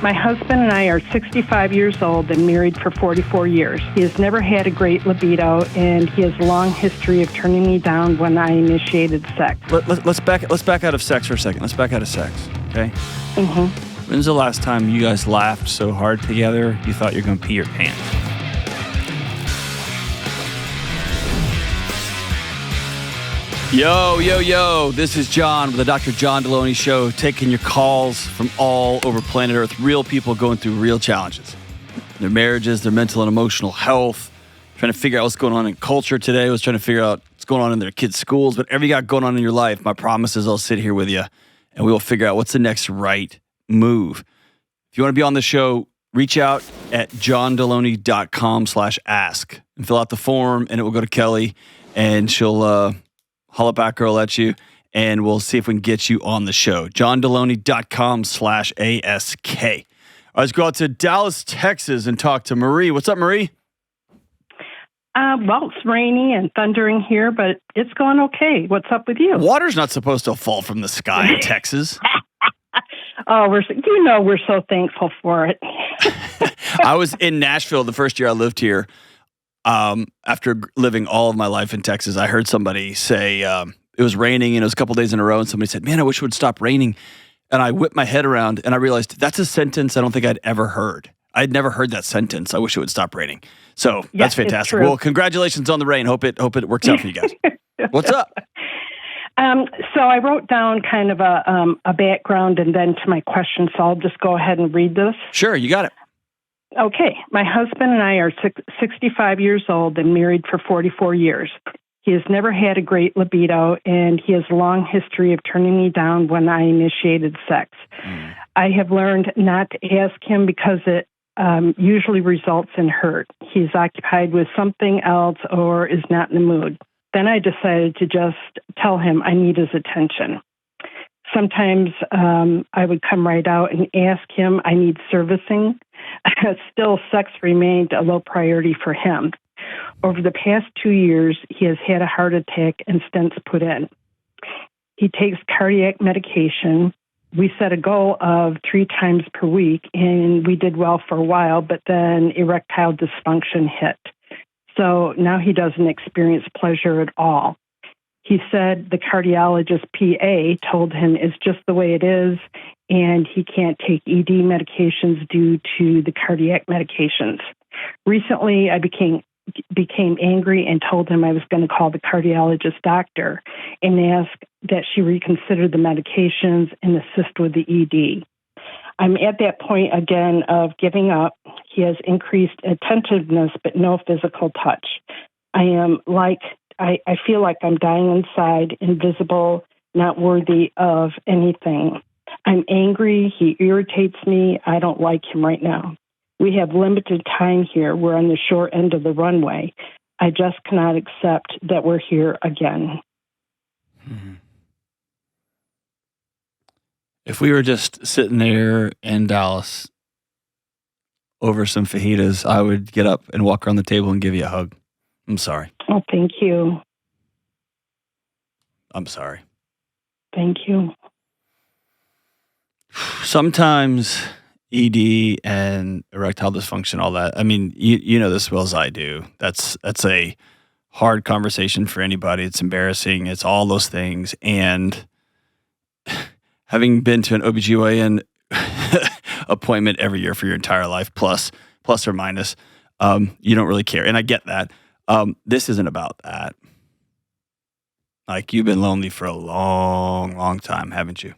My husband and I are 65 years old and married for 44 years. He has never had a great libido, and he has a long history of turning me down when I initiated sex. Let's back out of sex for a second. Let's back out of sex, okay? Mm-hmm. When's the last time you guys laughed so hard together you thought you were going to pee your pants? Yo, this is John with the Dr. John Delony Show, taking your calls from all over planet Earth. Real people going through real challenges. Their marriages, their mental and emotional health, trying to figure out what's going on in culture today, was trying to figure out what's going on in their kids' schools. Whatever you got going on in your life, my promise is I'll sit here with you, and we will figure out what's the next right move. If you want to be on the show, reach out at johndelony.com/ask and fill out the form, and it will go to Kelly, and she'll holla back girl at you, and we'll see if we can get you on the show. johndelony.com/ask. All right, let's go out to Dallas, Texas, and talk to Marie. What's up, Marie? Well, it's rainy and thundering here, but it's going okay. What's up with you? Water's not supposed to fall from the sky in Texas. Oh, we're so thankful for it. I was in Nashville the first year I lived here. After living all of my life in Texas, I heard somebody say it was raining, and it was a couple days in a row, and somebody said, "Man, I wish it would stop raining." And I whipped my head around, and I realized that's a sentence I don't think I'd ever heard. I'd never heard that sentence. I wish it would stop raining. So that's fantastic. Well, congratulations on the rain. Hope it works out for you guys. What's up? So I wrote down kind of a background and then to my question, so I'll just go ahead and read this. Sure, you got it. Okay. My husband and I are 65 years old and married for 44 years. He has never had a great libido, and he has a long history of turning me down when I initiated sex. I have learned not to ask him because it usually results in hurt. He's occupied with something else or is not in the mood. Then I decided to just tell him I need his attention. Sometimes I would come right out and ask him I need servicing. Still, sex remained a low priority for him. Over the past 2 years, he has had a heart attack and stents put in. He takes cardiac medication. We set a goal of 3 times per week, and we did well for a while, but then erectile dysfunction hit. So now he doesn't experience pleasure at all. He said the cardiologist PA told him it's just the way it is, and he can't take ED medications due to the cardiac medications. Recently, I became angry and told him I was going to call the cardiologist doctor and ask that she reconsider the medications and assist with the ED. I'm at that point again of giving up. He has increased attentiveness, but no physical touch. I feel like I'm dying inside, invisible, not worthy of anything. I'm angry. He irritates me. I don't like him right now. We have limited time here. We're on the short end of the runway. I just cannot accept that we're here again. If we were just sitting there in Dallas over some fajitas, I would get up and walk around the table and give you a hug. I'm sorry. Oh, thank you. I'm sorry. Thank you. Sometimes ED and erectile dysfunction, all that. I mean, you know this as well as I do. That's a hard conversation for anybody. It's embarrassing. It's all those things. And having been to an OBGYN appointment every year for your entire life, plus or minus, you don't really care. And I get that. This isn't about that. Like, you've been lonely for a long, long time, haven't you?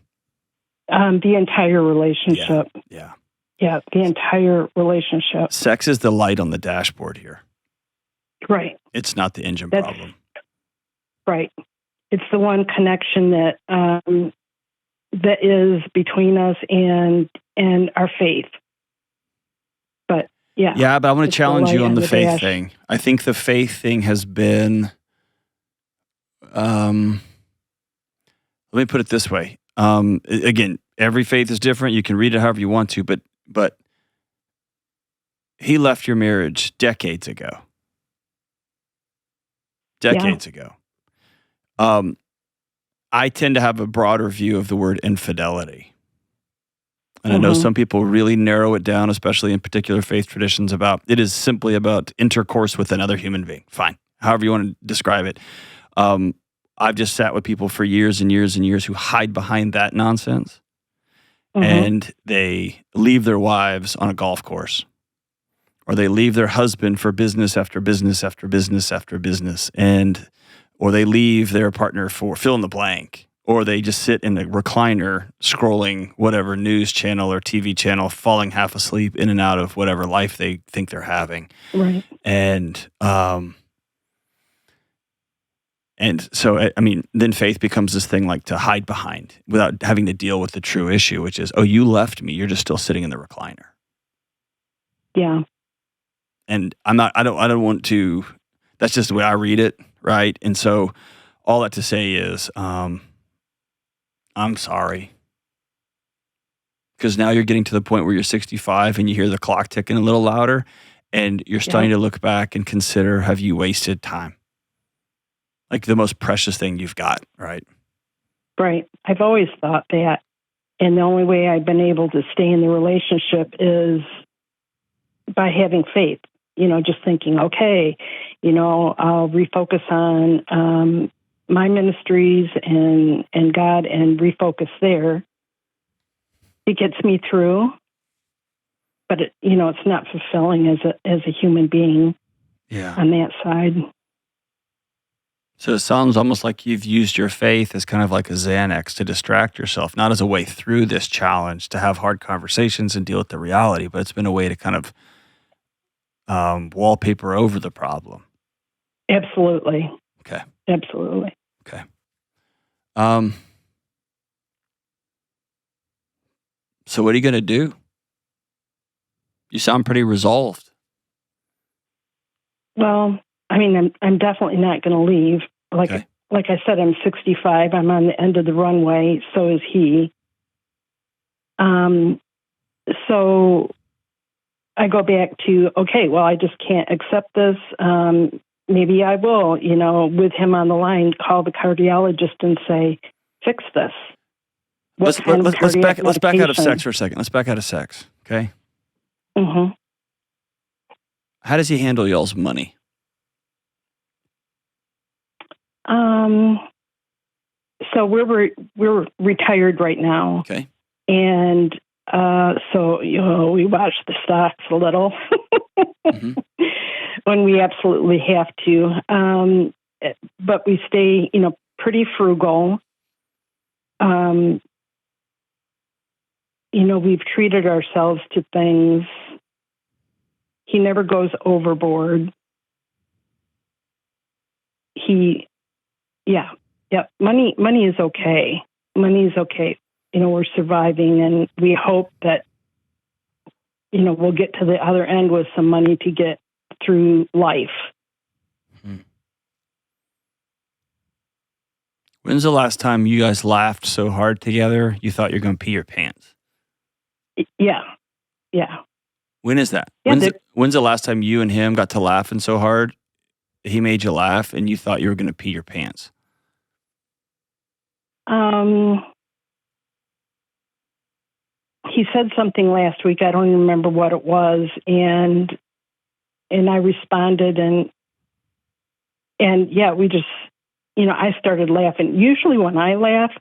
The entire relationship. Yeah. Yeah, the entire relationship. Sex is the light on the dashboard here. Right. It's not the engine problem. Right. It's the one connection that that is between us and our faith. But yeah. Yeah, but I want to challenge you on the faith thing. I think the faith thing has been, let me put it this way. Again, every faith is different. You can read it however you want to, but he left your marriage decades ago. Ago. I tend to have a broader view of the word infidelity. And I know some people really narrow it down, especially in particular faith traditions, about it is simply about intercourse with another human being. Fine. However you want to describe it. I've just sat with people for years and years and years who hide behind that nonsense. And they leave their wives on a golf course, or they leave their husband for business after business after business after business, or they leave their partner for fill in the blank, or they just sit in a recliner scrolling whatever news channel or TV channel, falling half asleep in and out of whatever life they think they're having. Right. And so, I mean, then faith becomes this thing like to hide behind without having to deal with the true issue, which is, oh, you left me. You're just still sitting in the recliner. Yeah. And I don't want to, that's just the way I read it. Right. And so all that to say is, I'm sorry. Because now you're getting to the point where you're 65 and you hear the clock ticking a little louder and you're starting to look back and consider, have you wasted time? Like the most precious thing you've got, right? Right. I've always thought that. And the only way I've been able to stay in the relationship is by having faith, just thinking, okay, I'll refocus on my ministries and God and refocus there. It gets me through, but it's not fulfilling as a human being on that side. So it sounds almost like you've used your faith as kind of like a Xanax to distract yourself, not as a way through this challenge, to have hard conversations and deal with the reality, but it's been a way to kind of wallpaper over the problem. Absolutely. Okay. Absolutely. Okay. So what are you going to do? You sound pretty resolved. Well, I mean, I'm definitely not going to leave. Like I said, I'm 65. I'm on the end of the runway. So is he. So I go back to, okay, well, I just can't accept this. Maybe I will, with him on the line, call the cardiologist and say, fix this. Let's back out of sex for a second. Let's back out of sex, okay? Mm-hmm. How does he handle y'all's money? So we're retired right now. Okay. And so we watch the stocks a little when we absolutely have to. But we stay, pretty frugal. We've treated ourselves to things. He never goes overboard. Money is okay. Money is okay. We're surviving, and we hope that, we'll get to the other end with some money to get through life. When's the last time you guys laughed so hard together you thought you were going to pee your pants? Yeah. When is that? Yeah, when's the last time you and him got to laughing so hard he made you laugh and you thought you were going to pee your pants? He said something last week. I don't even remember what it was, and I responded, and yeah, we just, I started laughing. Usually when I laugh,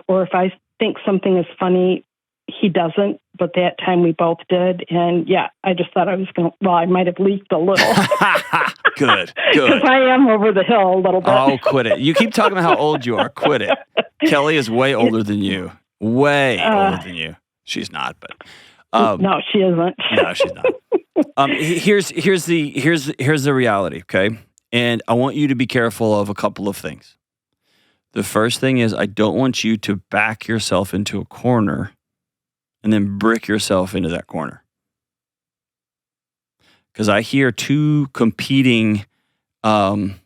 or if I think something is funny, he doesn't, but that time we both did, and yeah, I just thought I was going to, well, I might have leaked a little. Good. Because I am over the hill a little bit. Oh, quit it. You keep talking about how old you are. Quit it. Kelly is way older than you. Way older than you. She's not, but no, she isn't. No, she's not. Here's the reality, okay? And I want you to be careful of a couple of things. The first thing is, I don't want you to back yourself into a corner and then brick yourself into that corner. Because I hear two competing like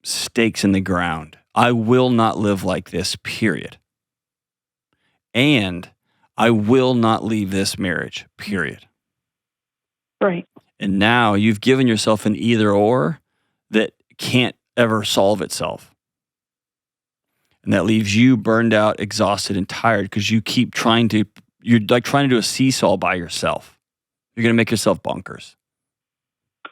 stakes in the ground. I will not live like this, period. And I will not leave this marriage, period. Right. And now you've given yourself an either or that can't ever solve itself. And that leaves you burned out, exhausted, and tired because you're like trying to do a seesaw by yourself. You're going to make yourself bonkers.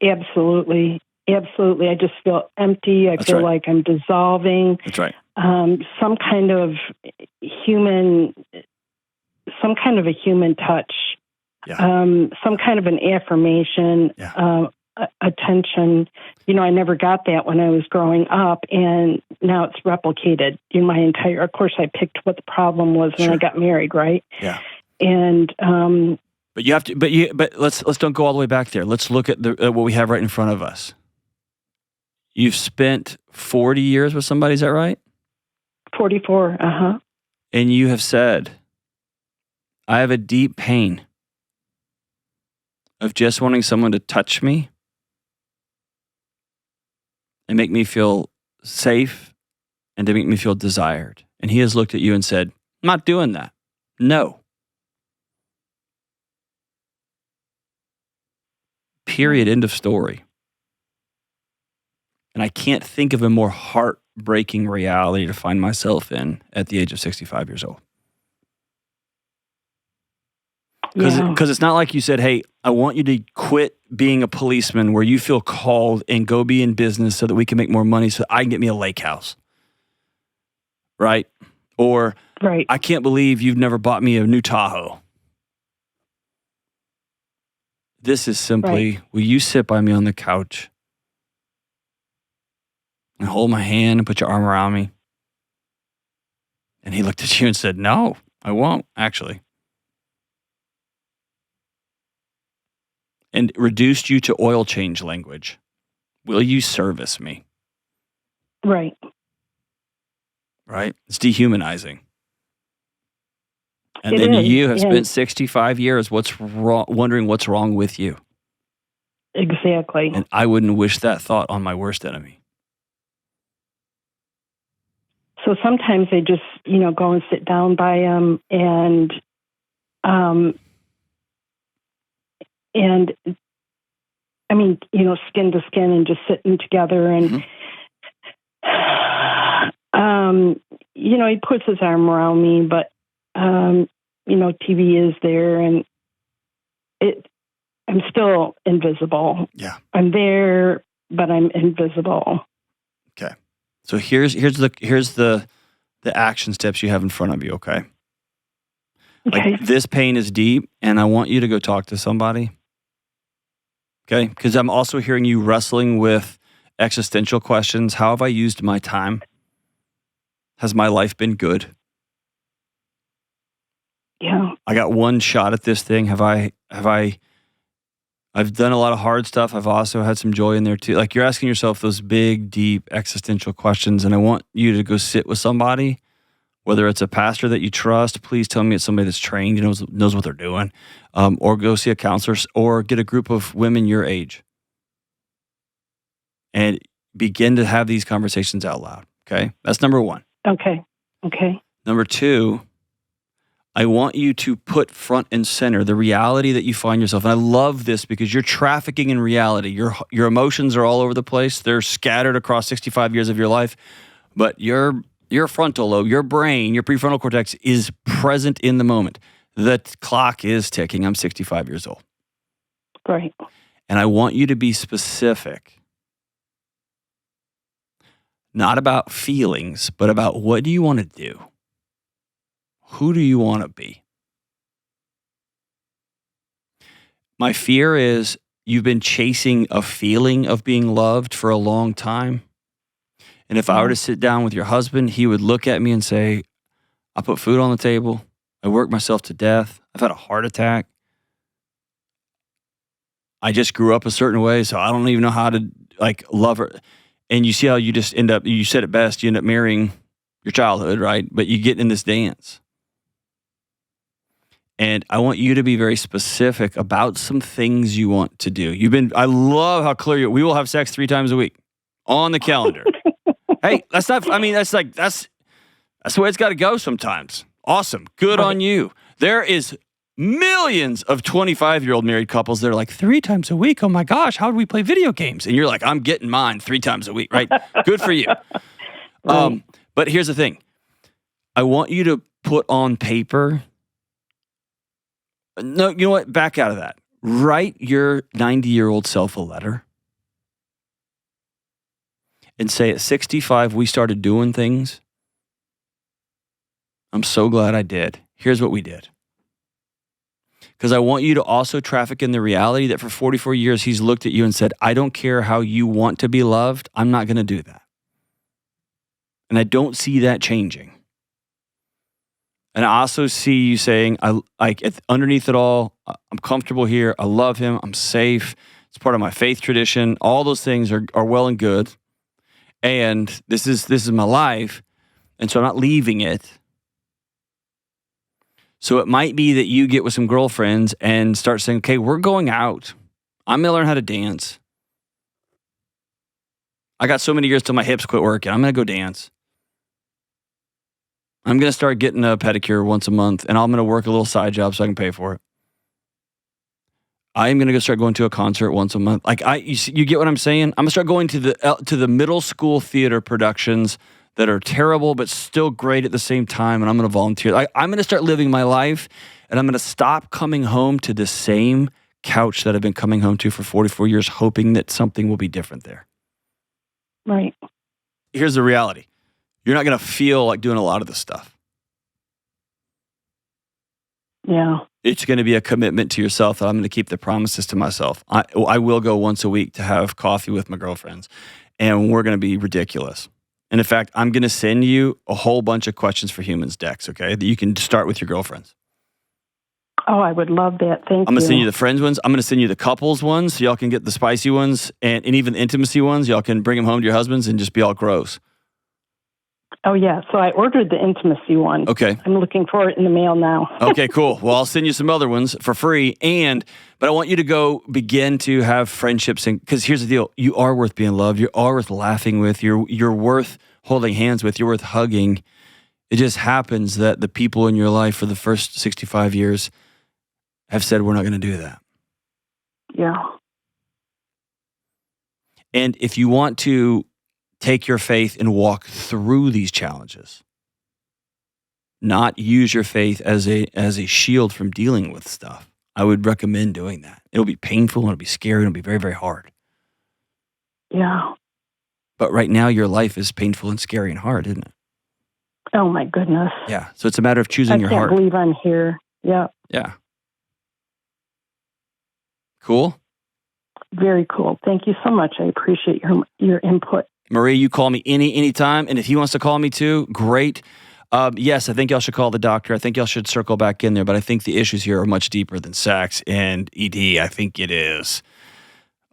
Absolutely. Absolutely. I just feel empty. I feel like I'm dissolving. That's right. Some kind of a human touch. Yeah. Some kind of an affirmation, attention. I never got that when I was growing up, and now it's replicated in my entire. Of course, I picked what the problem was when I got married, right? Yeah. And but you have to. But let's don't go all the way back there. Let's look at what we have right in front of us. You've spent 40 years with somebody. Is that right? 44. And you have said, I have a deep pain of just wanting someone to touch me and make me feel safe and to make me feel desired. And he has looked at you and said, I'm not doing that. No. Period. End of story. And I can't think of a more heartbreaking reality to find myself in at the age of 65 years old. Because it's not like you said, hey, I want you to quit being a policeman where you feel called and go be in business so that we can make more money so I can get me a lake house. Right? Or, I can't believe you've never bought me a new Tahoe. This is simply, will you sit by me on the couch and hold my hand and put your arm around me? And he looked at you and said, no, I won't, actually. And reduced you to oil change language. Will you service me? Right. Right? It's dehumanizing. And then you have spent 65 years wondering what's wrong with you. Exactly. And I wouldn't wish that thought on my worst enemy. So sometimes I just, go and sit down by him and I mean, skin to skin and just sitting together and, he puts his arm around me, but, TV is there and I'm still invisible. Yeah. I'm there, but I'm invisible. Okay. So here's the action steps you have in front of you. Okay. Like this pain is deep and I want you to go talk to somebody. Okay. Because I'm also hearing you wrestling with existential questions. How have I used my time? Has my life been good? Yeah. I got one shot at this thing. I've done a lot of hard stuff. I've also had some joy in there too. Like you're asking yourself those big, deep existential questions. And I want you to go sit with somebody, whether it's a pastor that you trust, please tell me it's somebody that's trained, knows what they're doing, or go see a counselor or get a group of women your age and begin to have these conversations out loud. Okay. That's number one. Okay. Number two, I want you to put front and center the reality that you find yourself. And I love this because you're trafficking in reality. Your emotions are all over the place. They're scattered across 65 years of your life. But your frontal lobe, your brain, your prefrontal cortex is present in the moment. The clock is ticking. I'm 65 years old. Great. And I want you to be specific. Not about feelings, but about what do you want to do? Who do you want to be? My fear is you've been chasing a feeling of being loved for a long time. And if I were to sit down with your husband, he would look at me and say, I put food on the table. I worked myself to death. I've had a heart attack. I just grew up a certain way, so I don't even know how to love her. And you see how you just you said it best, you end up marrying your childhood, right? But you get in this dance. And I want you to be very specific about some things you want to do. I love how clear we will have sex 3 times a week on the calendar. Hey, that's the way it's got to go sometimes. Awesome. Good on you. There is millions of 25-year-old married couples that are like 3 times a week. Oh my gosh, how do we play video games? And you're like, I'm getting mine 3 times a week, right? Good for you. Right. But here's the thing. I want you to put on paper. No, you know what? Back out of that. Write your 90-year-old self a letter and say, at 65, we started doing things. I'm so glad I did. Here's what we did. Because I want you to also traffic in the reality that for 44 years, he's looked at you and said, I don't care how you want to be loved. I'm not going to do that. And I don't see that changing. And I also see you saying, underneath it all, I'm comfortable here. I love him. I'm safe. It's part of my faith tradition. All those things are well and good. And this is my life. And so I'm not leaving it. So it might be that you get with some girlfriends and start saying, okay, we're going out. I'm going to learn how to dance. I got so many years till my hips quit working. I'm going to go dance. I'm going to start getting a pedicure once a month, and I'm going to work a little side job so I can pay for it. I'm going to go start going to a concert once a month. You get what I'm saying? I'm going to start going to the middle school theater productions that are terrible but still great at the same time, and I'm going to volunteer. I'm going to start living my life, and I'm going to stop coming home to the same couch that I've been coming home to for 44 years, hoping that something will be different there. Right. Here's the reality. You're not going to feel like doing a lot of this stuff. Yeah. It's going to be a commitment to yourself that I'm going to keep the promises to myself. I will go once a week to have coffee with my girlfriends, and we're going to be ridiculous. And in fact, I'm going to send you a whole bunch of questions for humans decks, okay, that you can start with your girlfriends. Oh, I would love that. Thank you. I'm going to send you the friends ones. I'm going to send you the couples ones so y'all can get the spicy ones and even the intimacy ones. Y'all can bring them home to your husbands and just be all gross. Oh, yeah. So I ordered the intimacy one. Okay. I'm looking for it in the mail now. Okay, cool. Well, I'll send you some other ones for free. But I want you to go begin to have friendships. Because here's the deal. You are worth being loved. You are worth laughing with. You're worth holding hands with. You're worth hugging. It just happens that the people in your life for the first 65 years have said, we're not going to do that. Yeah. And if you want to take your faith and walk through these challenges, not use your faith as a shield from dealing with stuff, I would recommend doing that. It'll be painful, and it'll be scary, and it'll be very, very hard. Yeah. But right now, your life is painful and scary and hard, isn't it? Oh, my goodness. Yeah. So it's a matter of choosing your heart. I can't believe I'm here. Yeah. Yeah. Cool? Very cool. Thank you so much. I appreciate your input. Marie, you call me anytime. And if he wants to call me too, great. Yes, I think y'all should call the doctor. I think y'all should circle back in there. But I think the issues here are much deeper than sex and ED. I think it is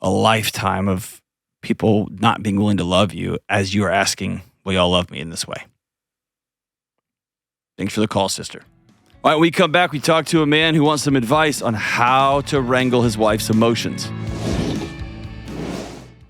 a lifetime of people not being willing to love you as you are asking, will y'all love me in this way? Thanks for the call, sister. All right, when we come back, we talk to a man who wants some advice on how to wrangle his wife's emotions.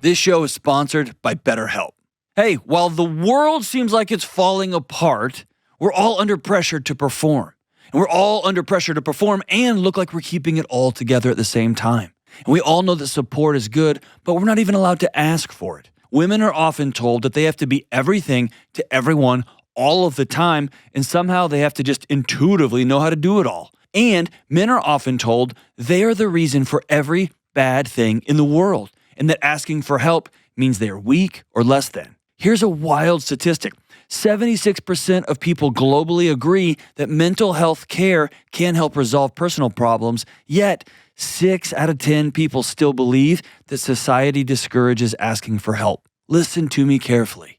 This show is sponsored by BetterHelp. Hey, while the world seems like it's falling apart, we're all under pressure to perform. And we're all under pressure to perform and look like we're keeping it all together at the same time. And we all know that support is good, but we're not even allowed to ask for it. Women are often told that they have to be everything to everyone all of the time, and somehow they have to just intuitively know how to do it all. And men are often told they are the reason for every bad thing in the world, and that asking for help means they are weak or less than. Here's a wild statistic. 76% of people globally agree that mental health care can help resolve personal problems, yet 6 out of 10 people still believe that society discourages asking for help. Listen to me carefully.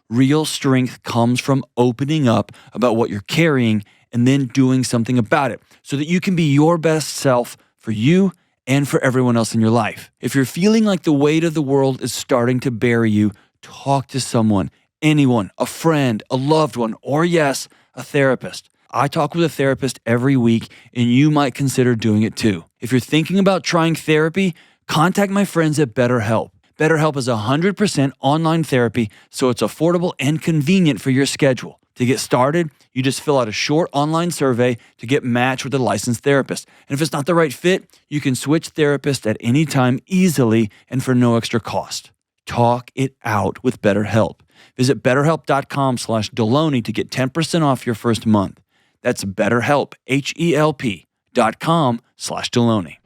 Real strength comes from opening up about what you're carrying and then doing something about it so that you can be your best self for you and for everyone else in your life. If you're feeling like the weight of the world is starting to bury you, talk to someone, anyone, a friend, a loved one, or yes, a therapist. I talk with a therapist every week, and you might consider doing it too. If you're thinking about trying therapy, contact my friends at BetterHelp. BetterHelp is 100% online therapy, so it's affordable and convenient for your schedule. To get started, you just fill out a short online survey to get matched with a licensed therapist. And if it's not the right fit, you can switch therapists at any time easily and for no extra cost. Talk it out with BetterHelp. Visit BetterHelp.com/Delony to get 10% off your first month. That's BetterHelp, HELP.com/Delony.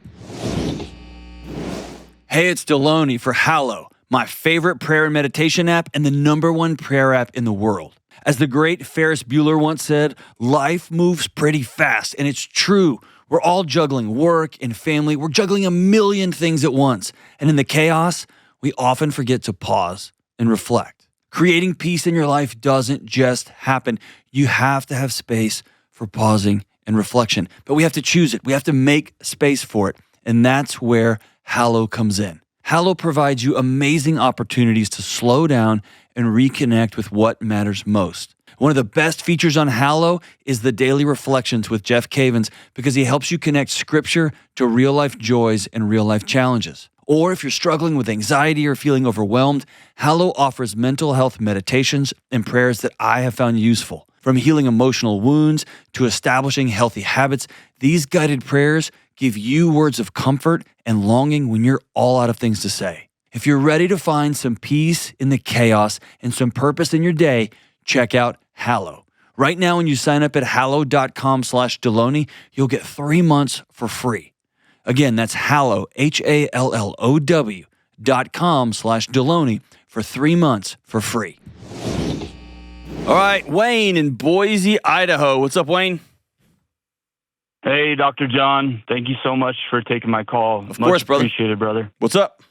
Hey, it's Delony for Hallow, my favorite prayer and meditation app and the #1 prayer app in the world. As the great Ferris Bueller once said, life moves pretty fast, and it's true. We're all juggling work and family. We're juggling a million things at once. And in the chaos, we often forget to pause and reflect. Creating peace in your life doesn't just happen. You have to have space for pausing and reflection. But we have to choose it. We have to make space for it. And that's where Hallow comes in. Hallow provides you amazing opportunities to slow down and reconnect with what matters most. One of the best features on Hallow is the Daily Reflections with Jeff Cavins, because he helps you connect scripture to real-life joys and real-life challenges. Or if you're struggling with anxiety or feeling overwhelmed, Hallow offers mental health meditations and prayers that I have found useful. From healing emotional wounds to establishing healthy habits, these guided prayers give you words of comfort and longing when you're all out of things to say. If you're ready to find some peace in the chaos and some purpose in your day, check out Hallow. Right now, when you sign up at hallow.com/Delony, you'll get 3 months for free. Again, that's Hallow, HALLOW.com/Delony for 3 months for free. All right, Wayne in Boise, Idaho. What's up, Wayne? Hey, Dr. John. Thank you so much for taking my call. Of course, brother. Appreciated, brother. What's up?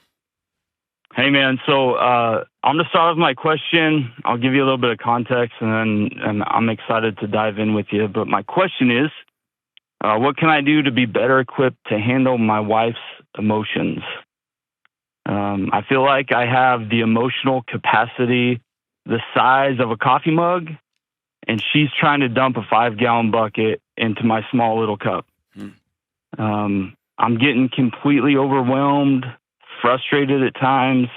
Hey, man. So I'm going to start with my question. I'll give you a little bit of context, and I'm excited to dive in with you. But my question is, what can I do to be better equipped to handle my wife's emotions? I feel like I have the emotional capacity the size of a coffee mug, and she's trying to dump a 5-gallon bucket into my small little cup. I'm getting completely overwhelmed, frustrated at times,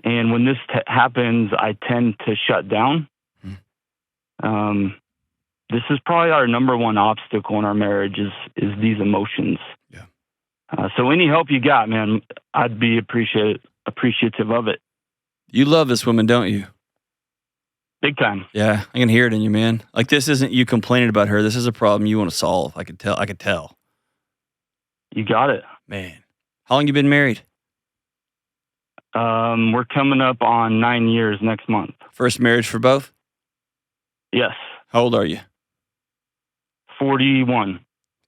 and when this happens, I tend to shut down. This is probably our #1 obstacle in our marriage is these emotions. Yeah. So any help you got, man, I'd be appreciative of it. You love this woman, don't you? Big time. Yeah, I can hear it in you, man. Like, this isn't you complaining about her. This is a problem you want to solve. I could tell. You got it. Man. How long you been married? We're coming up on 9 years next month. First marriage for both? Yes. How old are you? 41.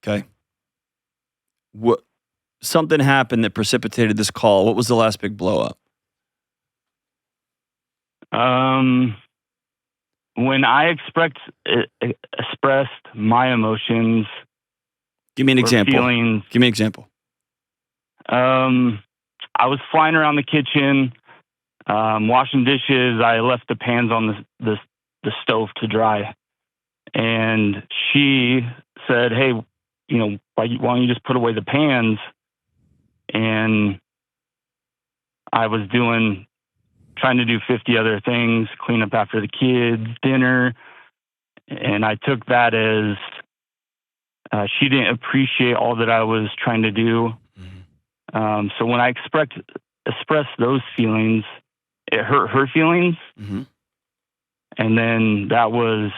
Okay. What? Something happened that precipitated this call. What was the last big blow up? When I expressed my emotions, Give me an example. feelings, Give me an example. I was flying around the kitchen, washing dishes. I left the pans on the stove to dry, and she said, "Hey, why don't you just put away the pans?" And I was trying to do 50 other things, clean up after the kids, dinner. And I took that as she didn't appreciate all that I was trying to do. Mm-hmm. So when I expressed those feelings, it hurt her feelings. Mm-hmm. And then that was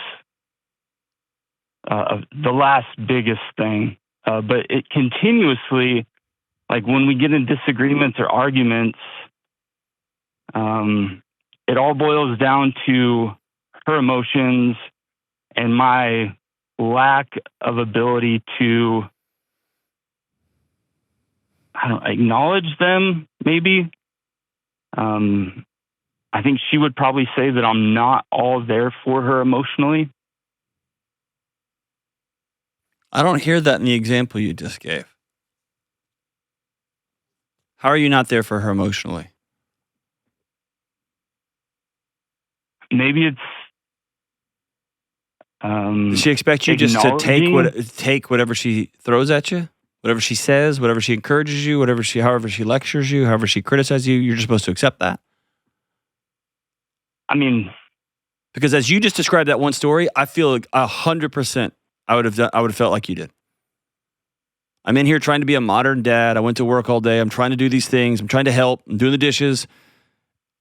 the last biggest thing. But it continuously, like when we get in disagreements or arguments, it all boils down to her emotions and my lack of ability to acknowledge them, maybe. I think she would probably say that I'm not all there for her emotionally. I don't hear that in the example you just gave. How are you not there for her emotionally? Maybe it's Does she expect you just to take whatever she throws at you? Whatever she says, whatever she encourages you, however she lectures you, however she criticizes you, you're just supposed to accept that? I mean, because as you just described that one story, I feel like 100% I would have felt like you did. I'm in here trying to be a modern dad. I went to work all day. I'm trying to do these things. I'm trying to help. I'm doing the dishes.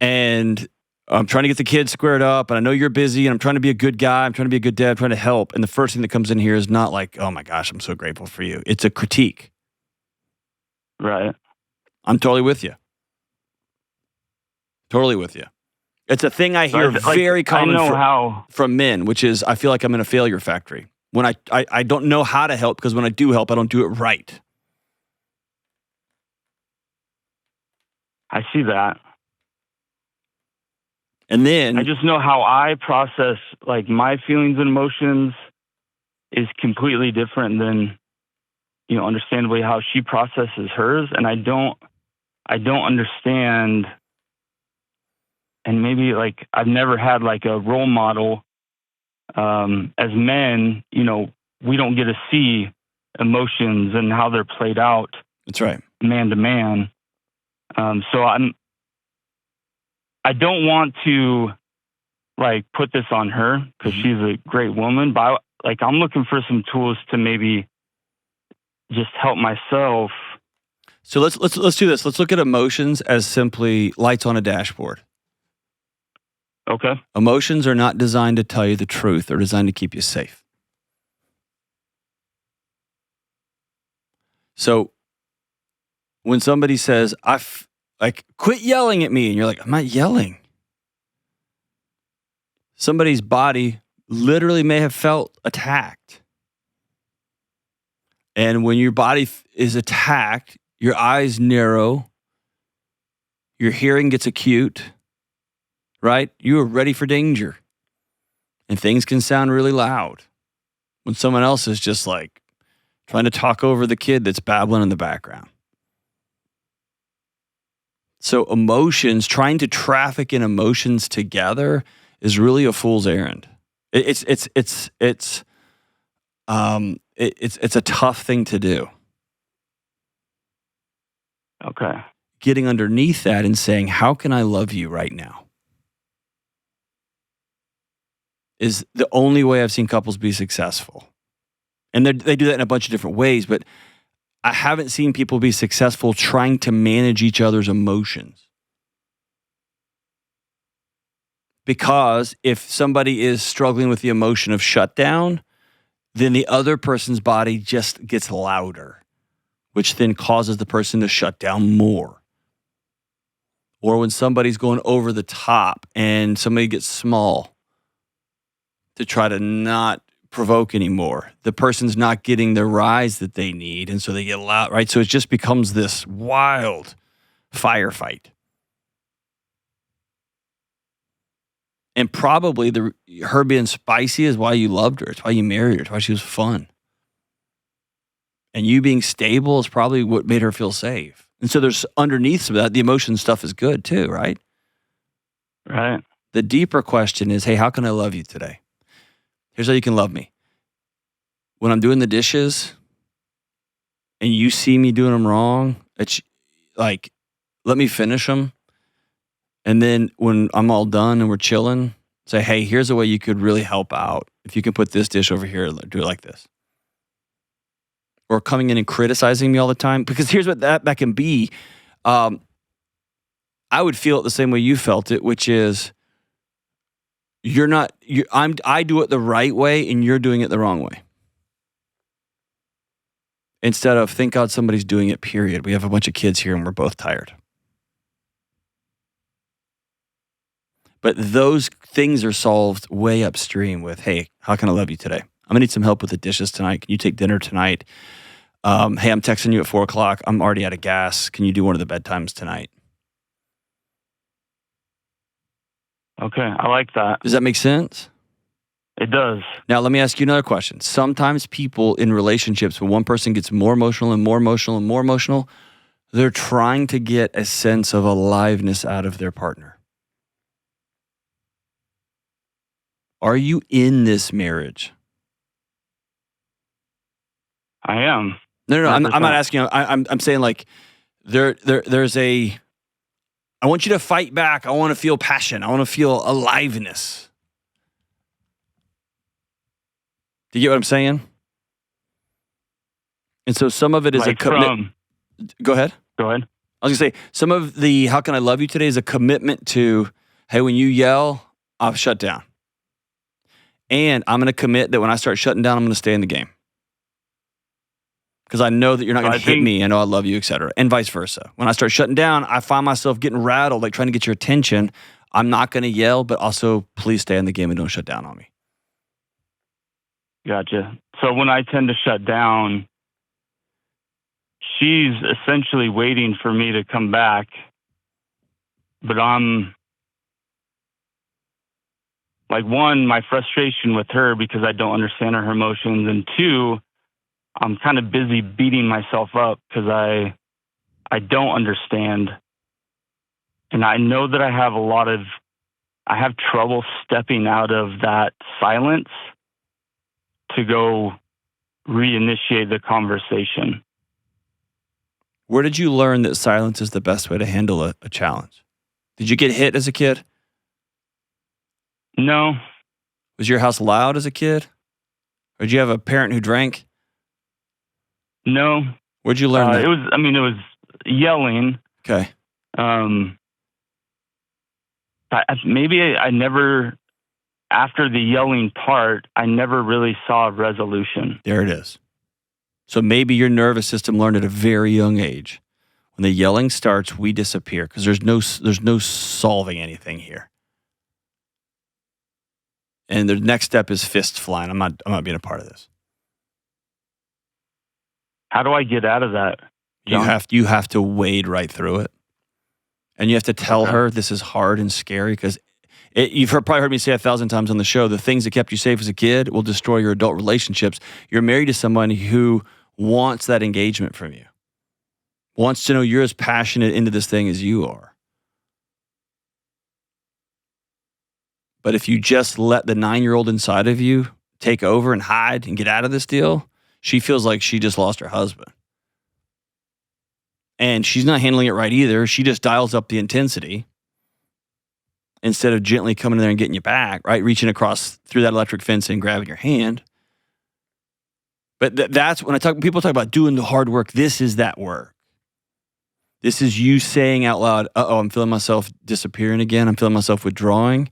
And I'm trying to get the kids squared up, and I know you're busy, and I'm trying to be a good guy. I'm trying to be a good dad. I'm trying to help. And the first thing that comes in here is not like, oh my gosh, I'm so grateful for you. It's a critique. Right. I'm totally with you. Totally with you. It's a thing I hear very common from men, which is I feel like I'm in a failure factory. When I don't know how to help, because when I do help, I don't do it right. I see that. And then I just know how I process like my feelings and emotions is completely different than, understandably how she processes hers. And I don't understand. And maybe like I've never had like a role model. As men, we don't get to see emotions and how they're played out. That's right. Man to man. So I don't want to like put this on her because she's a great woman, but I'm looking for some tools to maybe just help myself. So let's do this. Let's look at emotions as simply lights on a dashboard. Okay. Emotions are not designed to tell you the truth. They're designed to keep you safe. So when somebody says, quit yelling at me, and you're like, I'm not yelling. Somebody's body literally may have felt attacked. And when your body is attacked, your eyes narrow, your hearing gets acute, right? You are ready for danger. And things can sound really loud when someone else is just like trying to talk over the kid that's babbling in the background. So emotions, trying to traffic in emotions together is really a fool's errand. It's a tough thing to do. Okay. Getting underneath that and saying, how can I love you right now? Is the only way I've seen couples be successful. And they do that in a bunch of different ways, but I haven't seen people be successful trying to manage each other's emotions. Because if somebody is struggling with the emotion of shutdown, then the other person's body just gets louder, which then causes the person to shut down more. Or when somebody's going over the top and somebody gets small to try to not provoke anymore, the person's not getting the rise that they need, and so they get loud, right? So it just becomes this wild firefight. And probably her being spicy is why you loved her. It's why you married her. It's why she was fun. And you being stable is probably what made her feel safe. And so there's underneath some of that, the emotion stuff is good too, right? Right. The deeper question is, hey, how can I love you today? Here's how you can love me. When I'm doing the dishes and you see me doing them wrong, it's like, let me finish them. And then when I'm all done and we're chilling, say, hey, here's a way you could really help out. If you can put this dish over here, do it like this. Or coming in and criticizing me all the time. Because here's what that can be. I would feel it the same way you felt it, which is I do it the right way and you're doing it the wrong way. Instead of thank God somebody's doing it, period. We have a bunch of kids here and we're both tired. But those things are solved way upstream with, hey, how can I love you today? I'm going to need some help with the dishes tonight. Can you take dinner tonight? Hey, I'm texting you at 4 o'clock. I'm already out of gas. Can you do one of the bedtimes tonight? Okay, I like that. Does that make sense? It does. Now, let me ask you another question. Sometimes people in relationships, when one person gets more emotional and more emotional and more emotional, they're trying to get a sense of aliveness out of their partner. Are you in this marriage? I am. No. I'm not asking you. I'm saying like there's a. I want you to fight back. I want to feel passion. I want to feel aliveness. Do you get what I'm saying? And so some of it is a commitment. Go ahead. Go ahead. I was going to say some of the how can I love you today is a commitment to, hey, when you yell, I'll shut down. And I'm going to commit that when I start shutting down, I'm going to stay in the game. Because I know that you're not going to hit me. I know I love you, et cetera. And vice versa. When I start shutting down, I find myself getting rattled, like trying to get your attention. I'm not going to yell, but also please stay in the game and don't shut down on me. Gotcha. So when I tend to shut down, she's essentially waiting for me to come back, but I'm like, one, my frustration with her because I don't understand her emotions, and two, I'm kind of busy beating myself up because I don't understand. And I know that I have trouble stepping out of that silence to go reinitiate the conversation. Where did you learn that silence is the best way to handle a challenge? Did you get hit as a kid? No. Was your house loud as a kid? Or did you have a parent who drank? No. Where'd you learn that? It was yelling. Okay. I never, after the yelling part, I never really saw a resolution. There it is. So maybe your nervous system learned at a very young age. When the yelling starts, we disappear because there's no solving anything here. And the next step is fist flying. I'm not being a part of this. How do I get out of that, John? You have to wade right through it. And you have to tell her this is hard and scary because you've probably heard me say 1,000 times on the show, the things that kept you safe as a kid will destroy your adult relationships. You're married to someone who wants that engagement from you, wants to know you're as passionate into this thing as you are. But if you just let the 9-year-old inside of you take over and hide and get out of this deal, she feels like she just lost her husband. And she's not handling it right either. She just dials up the intensity instead of gently coming in there and getting you back, right? Reaching across through that electric fence and grabbing your hand. But that's when people talk about doing the hard work. This is that work. This is you saying out loud, I'm feeling myself disappearing again. I'm feeling myself withdrawing.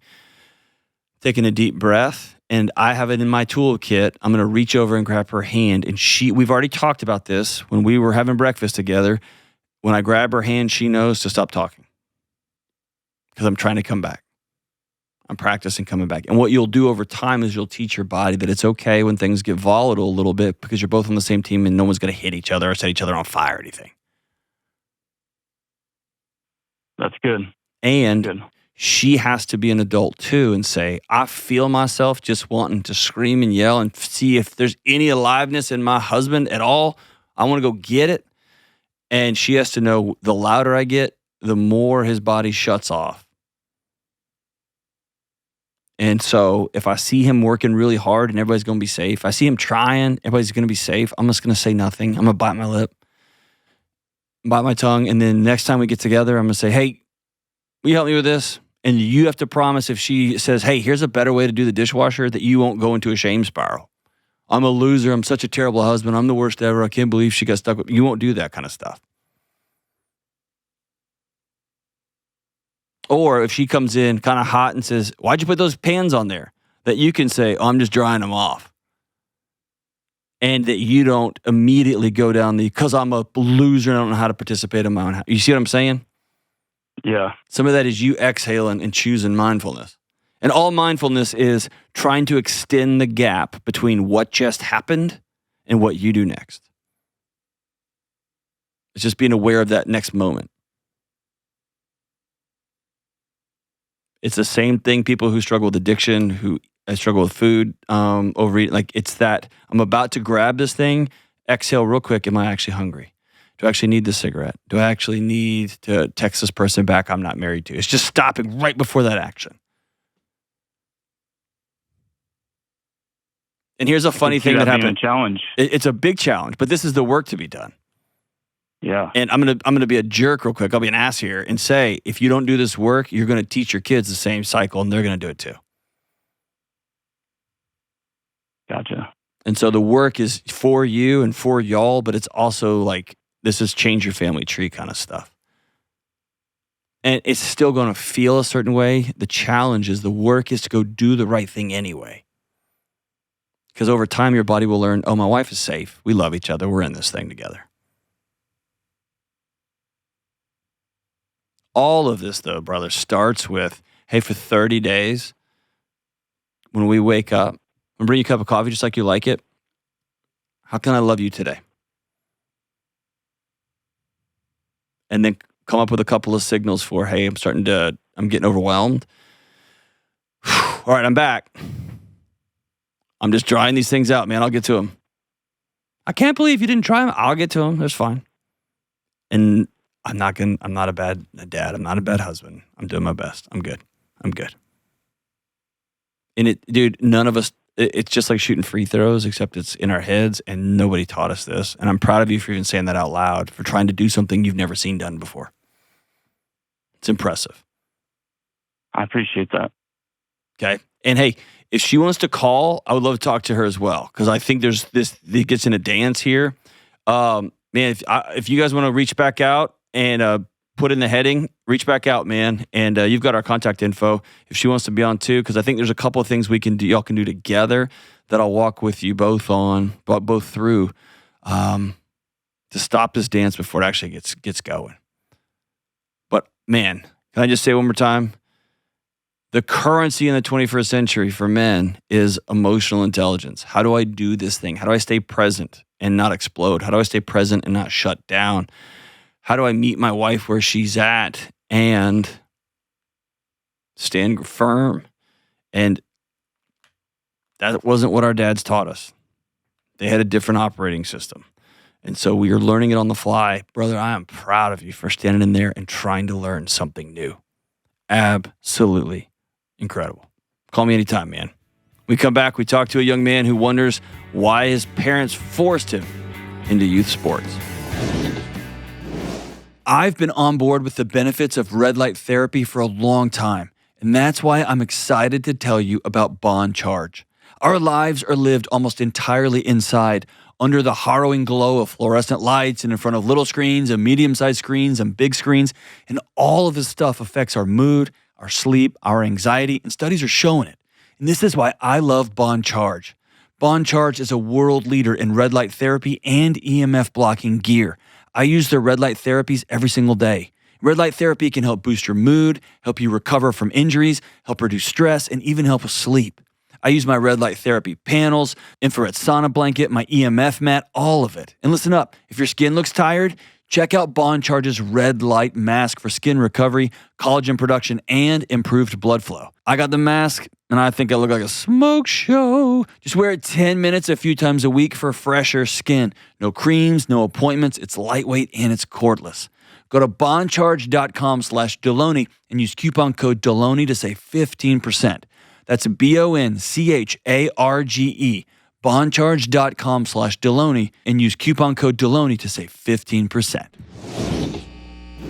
Taking a deep breath. And I have it in my toolkit. I'm going to reach over and grab her hand. And we've already talked about this when we were having breakfast together. When I grab her hand, she knows to stop talking because I'm trying to come back. I'm practicing coming back. And what you'll do over time is you'll teach your body that it's okay when things get volatile a little bit because you're both on the same team and no one's going to hit each other or set each other on fire or anything. That's good. And good. She has to be an adult too and say, I feel myself just wanting to scream and yell and see if there's any aliveness in my husband at all. I want to go get it. And she has to know the louder I get, the more his body shuts off. And so if I see him working really hard and everybody's going to be safe, I see him trying, everybody's going to be safe, I'm just going to say nothing. I'm going to bite my lip, bite my tongue. And then next time we get together, I'm going to say, hey, will you help me with this? And you have to promise if she says, hey, here's a better way to do the dishwasher, that you won't go into a shame spiral. I'm a loser. I'm such a terrible husband. I'm the worst ever. I can't believe she got stuck with me. You won't do that kind of stuff. Or if she comes in kind of hot and says, why'd you put those pans on there? That you can say, I'm just drying them off. And that you don't immediately go down because I'm a loser and I don't know how to participate in my own house. You see what I'm saying? Yeah. Some of that is you exhaling and choosing mindfulness. And all mindfulness is trying to extend the gap between what just happened and what you do next. It's just being aware of that next moment. It's the same thing people who struggle with addiction, who struggle with food, overeating. Like it's that I'm about to grab this thing, exhale real quick. Am I actually hungry? Do I actually need the cigarette? Do I actually need to text this person back I'm not married to? It's just stopping right before that action. And here's a funny thing that happened. A challenge. It's a big challenge, but this is the work to be done. Yeah. And I'm gonna be a jerk real quick. I'll be an ass here and say, if you don't do this work, you're gonna teach your kids the same cycle, and they're gonna do it too. Gotcha. And so the work is for you and for y'all, but it's also like this is change your family tree kind of stuff. And it's still going to feel a certain way. The challenge is the work is to go do the right thing anyway. Because over time, your body will learn, oh, my wife is safe. We love each other. We're in this thing together. All of this, though, brother, starts with, hey, for 30 days, when we wake up, I'm bring you a cup of coffee just like you like it. How can I love you today? And then come up with a couple of signals for, hey, I'm getting overwhelmed. All right, I'm back. I'm just drying these things out, man. I'll get to them. I can't believe you didn't try them. I'll get to them. That's fine. And I'm not a bad dad. I'm not a bad husband. I'm doing my best. I'm good. And dude, none of us, it's just like shooting free throws, except it's in our heads, and nobody taught us this. And I'm proud of you for even saying that out loud, for trying to do something you've never seen done before. It's impressive. I appreciate that. Okay. And hey, if she wants to call, I would love to talk to her as well, because I think there's this, it gets in a dance here. Man, if you guys want to reach back out and put in the heading, reach back out, man. And you've got our contact info if she wants to be on too, because I think there's a couple of things y'all can do together that I'll walk with you both through to stop this dance before it actually gets going. But man, can I just say one more time? The currency in the 21st century for men is emotional intelligence. How do I do this thing? How do I stay present and not explode? How do I stay present and not shut down? How do I meet my wife where she's at and stand firm? And that wasn't what our dads taught us. They had a different operating system. And so we are learning it on the fly. Brother, I am proud of you for standing in there and trying to learn something new. Absolutely incredible. Call me anytime, man. We come back, we talk to a young man who wonders why his parents forced him into youth sports. I've been on board with the benefits of red light therapy for a long time, and that's why I'm excited to tell you about Bond Charge. Our lives are lived almost entirely inside, under the harrowing glow of fluorescent lights and in front of little screens and medium-sized screens and big screens, and all of this stuff affects our mood, our sleep, our anxiety, and studies are showing it. And this is why I love Bond Charge. Bond Charge is a world leader in red light therapy and EMF blocking gear. I use their red light therapies every single day. Red light therapy can help boost your mood, help you recover from injuries, help reduce stress, and even help with sleep. I use my red light therapy panels, infrared sauna blanket, my EMF mat, all of it. And listen up, if your skin looks tired, check out Bond Charge's red light mask for skin recovery, collagen production, and improved blood flow. I got the mask, and I think I look like a smoke show. Just wear it 10 minutes a few times a week for fresher skin. No creams, no appointments. It's lightweight and it's cordless. Go to bondcharge.com/Delony and use coupon code Delony to save 15%. That's BONCHARGE. Bondcharge.com/Delony and use coupon code Delony to save 15%.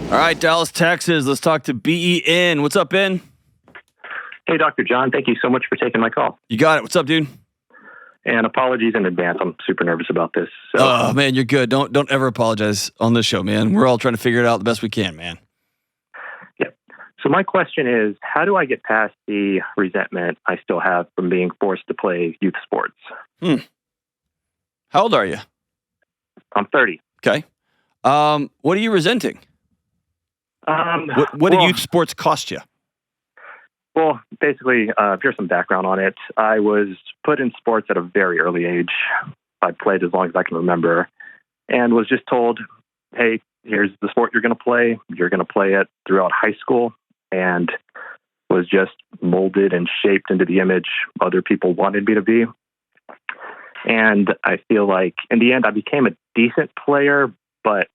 All right, Dallas, Texas. Let's talk to BEN. What's up, Ben? Hey, Dr. John. Thank you so much for taking my call. You got it. What's up, dude? And apologies in advance. I'm super nervous about this. So. Oh, man, you're good. Don't ever apologize on this show, man. We're all trying to figure it out the best we can, man. Yep. So my question is, how do I get past the resentment I still have from being forced to play youth sports? How old are you? I'm 30. Okay. What are you resenting? What do youth sports cost you? Well, basically, here's some background on it. I was put in sports at a very early age. I played as long as I can remember and was just told, hey, here's the sport you're going to play. You're going to play it throughout high school, and was just molded and shaped into the image other people wanted me to be. And I feel like in the end, I became a decent player, but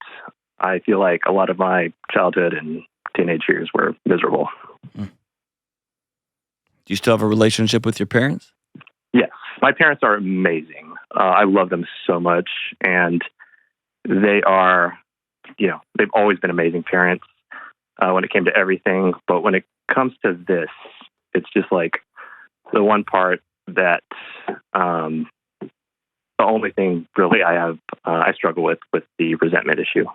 I feel like a lot of my childhood and teenage years were miserable. Do you still have a relationship with your parents? Yes. My parents are amazing. I love them so much. And they are, they've always been amazing parents when it came to everything. But when it comes to this, it's just like the one part that the only thing really I struggle with the resentment issue.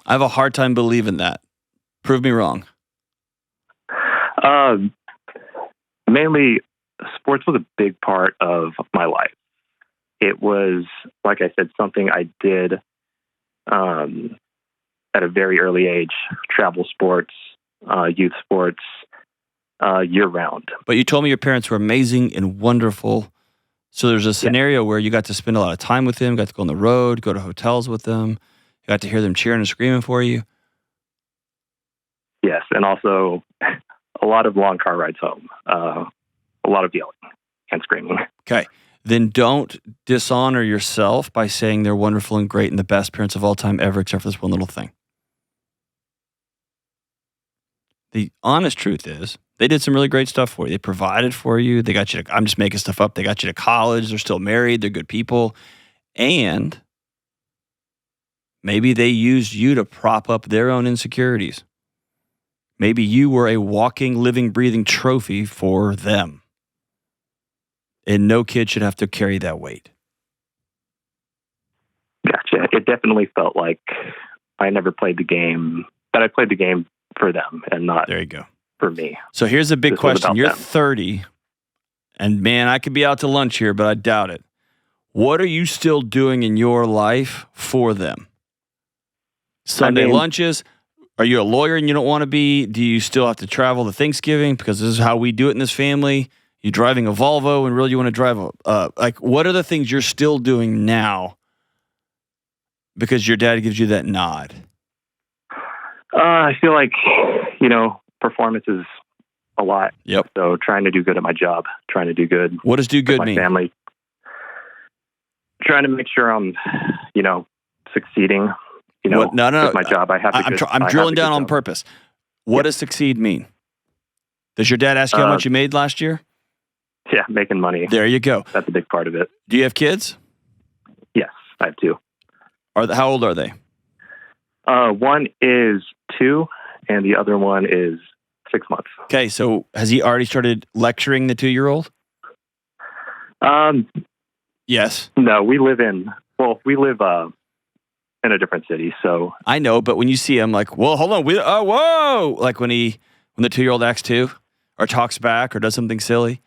I have a hard time believing that. Prove me wrong. Mainly, sports was a big part of my life. It was, like I said, something I did at a very early age. Travel sports, youth sports, year round. But you told me your parents were amazing and wonderful. So there's a scenario where you got to spend a lot of time with them, got to go on the road, go to hotels with them, you got to hear them cheering and screaming for you. Yes, and also a lot of long car rides home, a lot of yelling and screaming. Okay. Then don't dishonor yourself by saying they're wonderful and great and the best parents of all time ever, except for this one little thing. The honest truth is, they did some really great stuff for you. They provided for you. They got you to, I'm just making stuff up. They got you to college. They're still married. They're good people. And maybe they used you to prop up their own insecurities. Maybe you were a walking, living, breathing trophy for them. And no kid should have to carry that weight. Gotcha. It definitely felt like I never played the game, but I played the game for them and not there you go. For me. So here's a big This was question. about You're them. 30, and man, I could be out to lunch here, but I doubt it. What are you still doing in your life for them? Sunday lunches? Are you a lawyer and you don't want to be? Do you still have to travel to Thanksgiving? Because this is how we do it in this family. You're driving a Volvo and really you want to drive like, what are the things you're still doing now because your dad gives you that nod? I feel like, performance is a lot. Yep. So trying to do good at my job, trying to do good. What does do good with my mean? family. Trying to make sure I'm, succeeding. No. With my job. I'm drilling down on purpose. What does succeed mean? Does your dad ask you how much you made last year? Yeah, making money. There you go. That's a big part of it. Do you have kids? Yes, I have two. How old are they? One is 2, and the other one is 6 months. Okay, so has he already started lecturing the 2-year-old? Yes. No, we live in a different city, so I know, but when you see him, like, well, hold on, whoa, like when the 2-year-old acts too, or talks back, or does something silly.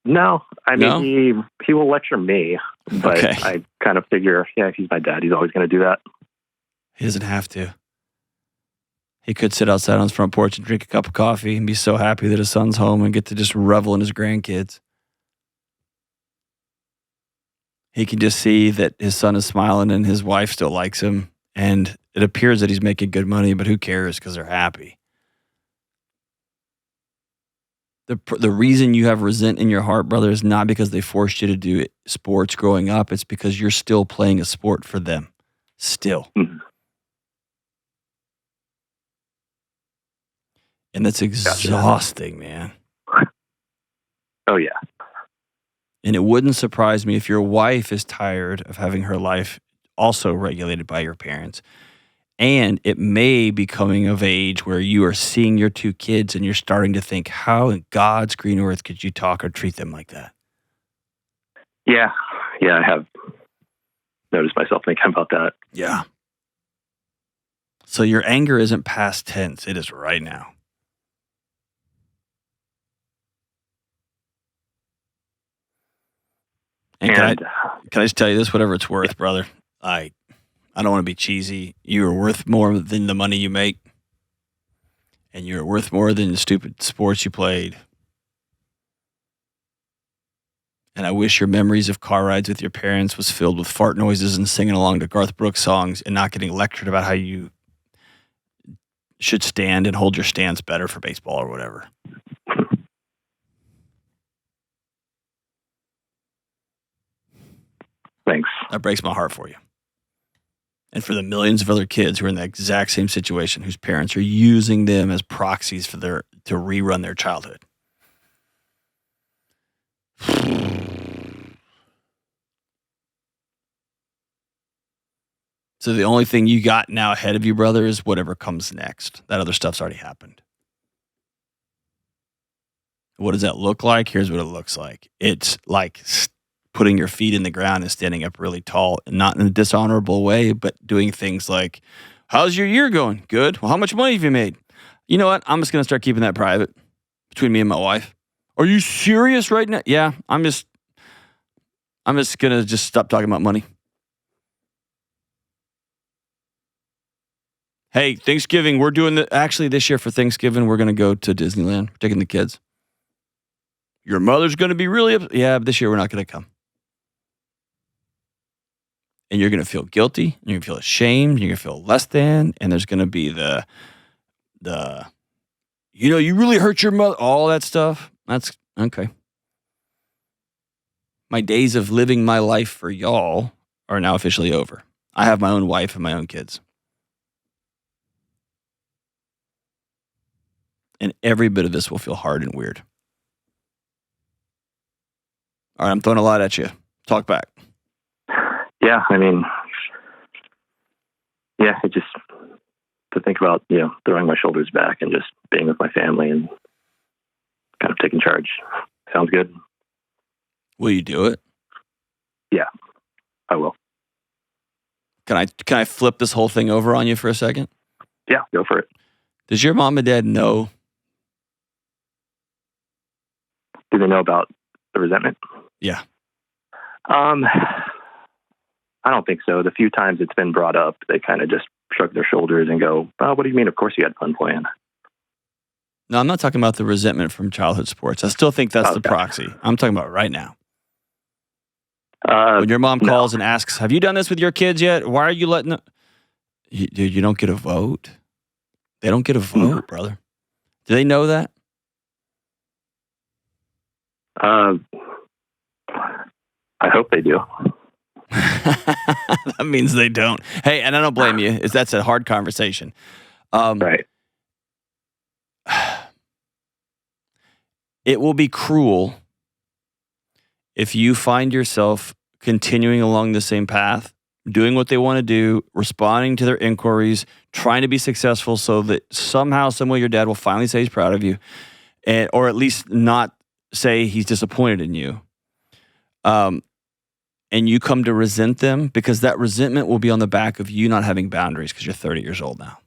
No, I mean he will lecture me, but okay. I kind of figure, he's my dad. He's always going to do that. He doesn't have to. He could sit outside on his front porch and drink a cup of coffee and be so happy that his son's home and get to just revel in his grandkids. He can just see that his son is smiling and his wife still likes him. And it appears that he's making good money, but who cares because they're happy. The reason you have resent in your heart, brother, is not because they forced you to do sports growing up. It's because you're still playing a sport for them. Still. Mm-hmm. And that's exhausting, man. Oh, yeah. And it wouldn't surprise me if your wife is tired of having her life also regulated by your parents. And it may be coming of age where you are seeing your 2 kids and you're starting to think, how in God's green earth could you talk or treat them like that? Yeah, I have noticed myself thinking about that. Yeah. So your anger isn't past tense. It is right now. And can I just tell you this, whatever it's worth, brother? I don't want to be cheesy. You are worth more than the money you make. And you're worth more than the stupid sports you played. And I wish your memories of car rides with your parents was filled with fart noises and singing along to Garth Brooks songs and not getting lectured about how you should stand and hold your stance better for baseball or whatever. Thanks. That breaks my heart for you. And for the millions of other kids who are in the exact same situation, whose parents are using them as proxies for to rerun their childhood. So the only thing you got now ahead of you, brother, is whatever comes next. That other stuff's already happened. What does that look like? Here's what it looks like. It's like putting your feet in the ground and standing up really tall, not in a dishonorable way, but doing things like, how's your year going? Good. Well, how much money have you made? You know what? I'm just going to start keeping that private between me and my wife. Are you serious right now? Yeah, I'm just going to stop talking about money. Hey, Thanksgiving, we're doing actually this year for Thanksgiving, we're going to go to Disneyland. We're taking the kids. Your mother's going to be really upset. Yeah, but this year we're not going to come. And you're going to feel guilty. You're going to feel ashamed. You're going to feel less than. And there's going to be the you really hurt your mother. All that stuff. That's okay. My days of living my life for y'all are now officially over. I have my own wife and my own kids. And every bit of this will feel hard and weird. All right, I'm throwing a lot at you. Talk back. Yeah, I mean, it just to think about, throwing my shoulders back and just being with my family and kind of taking charge. Sounds good. Will you do it? Yeah, I will. Can I flip this whole thing over on you for a second? Yeah, go for it. Does your mom and dad know? Do they know about the resentment? Yeah. I don't think so. The few times it's been brought up, they kind of just shrug their shoulders and go, "Oh, what do you mean? Of course you had fun playing." No, I'm not talking about the resentment from childhood sports. I still think that's the proxy. I'm talking about right now. When your mom calls and asks, "Have you done this with your kids yet? Why are you letting them?" Dude, you don't get a vote. They don't get a vote, brother. Do they know that? I hope they do. That means they don't. Hey, and I don't blame you. That's a hard conversation. Right. It will be cruel if you find yourself continuing along the same path, doing what they want to do, responding to their inquiries, trying to be successful so that somehow, some way your dad will finally say he's proud of you, or at least not say he's disappointed in you. And you come to resent them, because that resentment will be on the back of you not having boundaries because you're 30 years old now.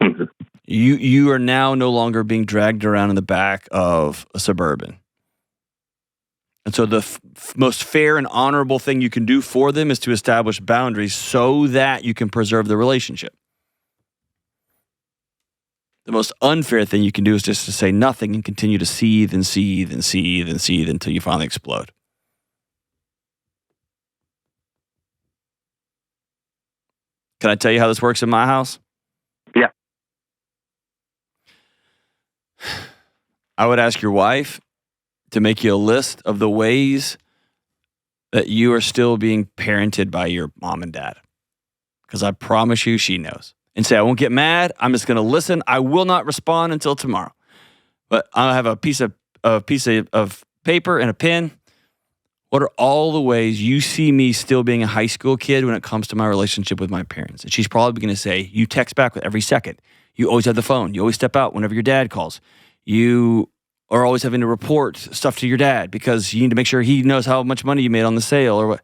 Mm-hmm. You are now no longer being dragged around in the back of a Suburban. And so the most fair and honorable thing you can do for them is to establish boundaries so that you can preserve the relationship. The most unfair thing you can do is just to say nothing and continue to seethe and seethe and seethe and seethe until you finally explode. Can I tell you how this works in my house? Yeah. I would ask your wife to make you a list of the ways that you are still being parented by your mom and dad. Because I promise you she knows. And say, I won't get mad. I'm just going to listen. I will not respond until tomorrow. But I'll have a piece of paper and a pen. What are all the ways you see me still being a high school kid when it comes to my relationship with my parents? And she's probably going to say, you text back with every second. You always have the phone. You always step out whenever your dad calls. You are always having to report stuff to your dad because you need to make sure he knows how much money you made on the sale or what.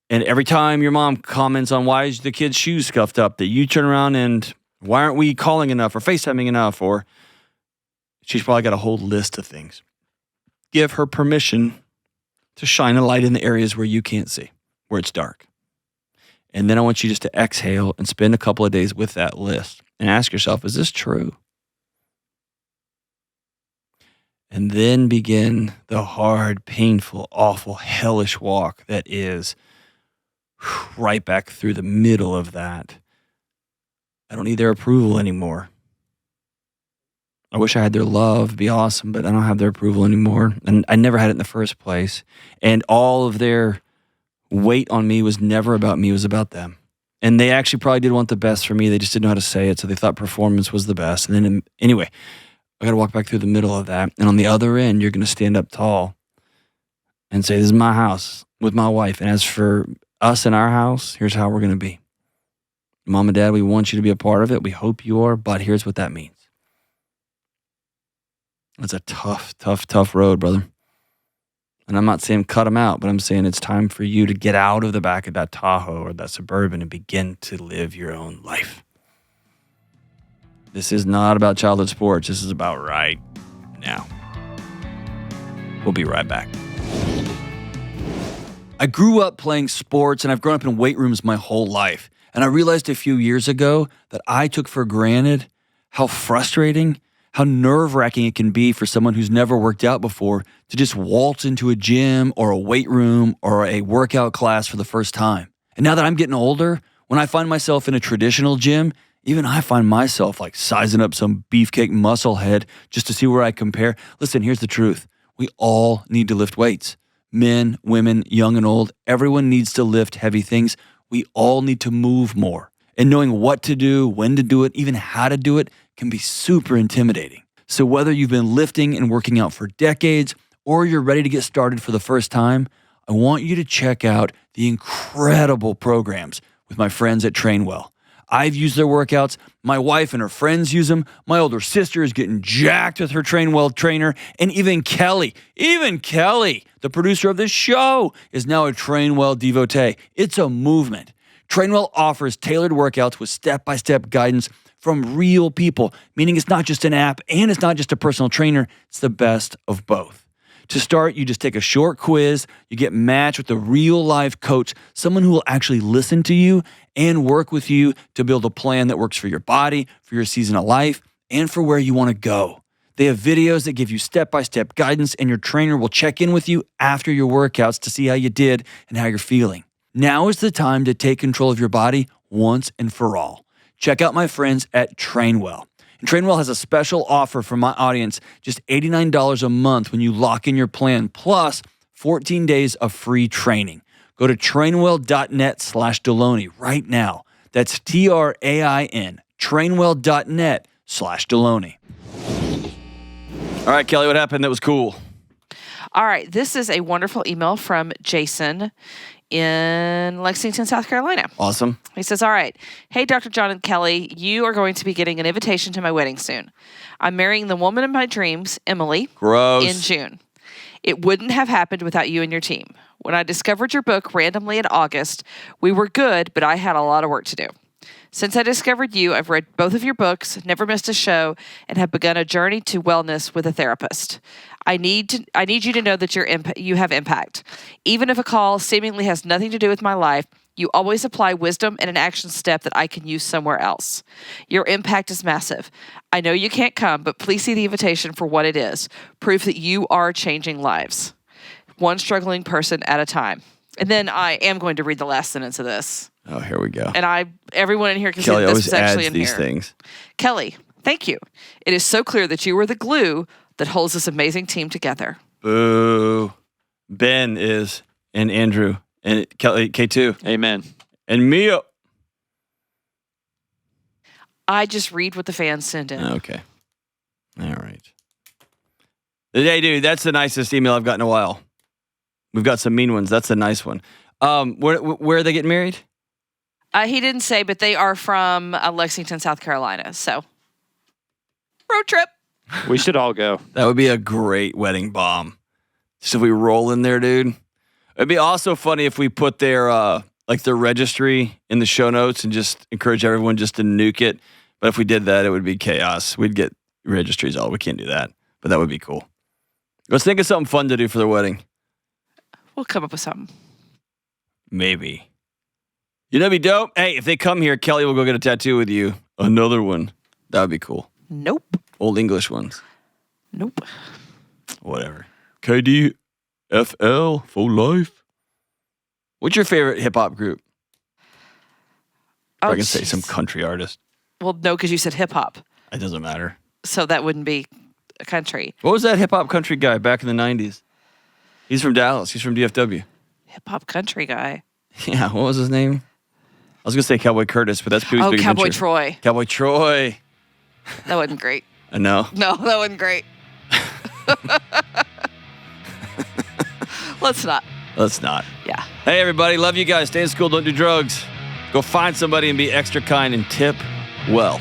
And every time your mom comments on why is the kid's shoes scuffed up, that you turn around and why aren't we calling enough or FaceTiming enough? Or she's probably got a whole list of things. Give her permission to shine a light in the areas where you can't see, where it's dark. And then I want you just to exhale and spend a couple of days with that list and ask yourself, is this true? And then begin the hard, painful, awful, hellish walk that is right back through the middle of that. I don't need their approval anymore. I wish I had their love. It'd be awesome, but I don't have their approval anymore. And I never had it in the first place. And all of their weight on me was never about me. It was about them. And they actually probably did want the best for me. They just didn't know how to say it. So they thought performance was the best. And then anyway, I got to walk back through the middle of that. And on the other end, you're going to stand up tall and say, this is my house with my wife. And as for us in our house, here's how we're going to be. Mom and Dad, we want you to be a part of it. We hope you are, but here's what that means. It's a tough, tough, tough road, brother. And I'm not saying cut them out, but I'm saying it's time for you to get out of the back of that Tahoe or that Suburban and begin to live your own life. This is not about childhood sports. This is about right now. We'll be right back. I grew up playing sports, and I've grown up in weight rooms my whole life. And I realized a few years ago that I took for granted how frustrating, how nerve-wracking it can be for someone who's never worked out before to just waltz into a gym or a weight room or a workout class for the first time. And now that I'm getting older, when I find myself in a traditional gym, even I find myself like sizing up some beefcake muscle head just to see where I compare. Listen, here's the truth. We all need to lift weights. Men, women, young and old, everyone needs to lift heavy things. We all need to move more. And knowing what to do, when to do it, even how to do it can be super intimidating. So whether you've been lifting and working out for decades or you're ready to get started for the first time, I want you to check out the incredible programs with my friends at Trainwell. I've used their workouts. My wife and her friends use them. My older sister is getting jacked with her Trainwell trainer. And even Kelly, the producer of this show, is now a Trainwell devotee. It's a movement. Trainwell offers tailored workouts with step-by-step guidance from real people, meaning it's not just an app and it's not just a personal trainer. It's the best of both. To start, you just take a short quiz, you get matched with a real live coach, someone who will actually listen to you and work with you to build a plan that works for your body, for your season of life, and for where you want to go. They have videos that give you step-by-step guidance, and your trainer will check in with you after your workouts to see how you did and how you're feeling. Now is the time to take control of your body once and for all. Check out my friends at Trainwell. And Trainwell has a special offer for my audience, just $89 a month when you lock in your plan, plus 14 days of free training. Go to trainwell.net/Delony right now. That's TRAIN, trainwell.net/Delony. All right, Kelly, what happened that was cool? All right, this is a wonderful email from Jason in Lexington, South Carolina. Awesome. He says, all right, hey, Dr. John and Kelly, you are going to be getting an invitation to my wedding soon. I'm marrying the woman of my dreams, Emily, in June. It wouldn't have happened without you and your team. When I discovered your book randomly in August, we were good, but I had a lot of work to do. Since I discovered you, I've read both of your books, never missed a show, and have begun a journey to wellness with a therapist. I need you to know that you have impact. Even if a call seemingly has nothing to do with my life, you always apply wisdom and an action step that I can use somewhere else. Your impact is massive. I know you can't come, but please see the invitation for what it is. Proof that you are changing lives. One struggling person at a time. And then I am going to read the last sentence of this. Oh, here we go. And everyone in here can Kelly see that this is actually in these here. Things. Kelly, thank you. It is so clear that you are the glue that holds this amazing team together. Boo. Ben is, and Andrew, and Kelly, K2. Amen. And Mia. I just read what the fans send in. Okay. All right. Hey, dude, that's the nicest email I've got in a while. We've got some mean ones. That's a nice one. Where are they getting married? He didn't say, but they are from Lexington, South Carolina. So, road trip. We should all go. That would be a great wedding bomb. So if we roll in there, dude. It'd be also funny if we put their registry in the show notes and just encourage everyone just to nuke it. But if we did that, it would be chaos. We'd get registries all. We can't do that. But that would be cool. Let's think of something fun to do for their wedding. We'll come up with something. Maybe. You know, it'd be dope. Hey, if they come here, Kelly will go get a tattoo with you. Another one. That would be cool. Nope. Old English ones. Nope. Whatever. KDFL for life. What's your favorite hip hop group? I can say some country artist. Well, no, because you said hip hop. It doesn't matter. So that wouldn't be a country. What was that hip hop country guy back in the 90s? He's from Dallas. He's from DFW. Hip hop country guy. Yeah, what was his name? I was going to say Cowboy Curtis, but that's Pooh's big Cowboy adventure. Troy. Cowboy Troy. That wasn't great. No. No, that wasn't great. Let's not. Let's not. Yeah. Hey, everybody. Love you guys. Stay in school. Don't do drugs. Go find somebody and be extra kind and tip well.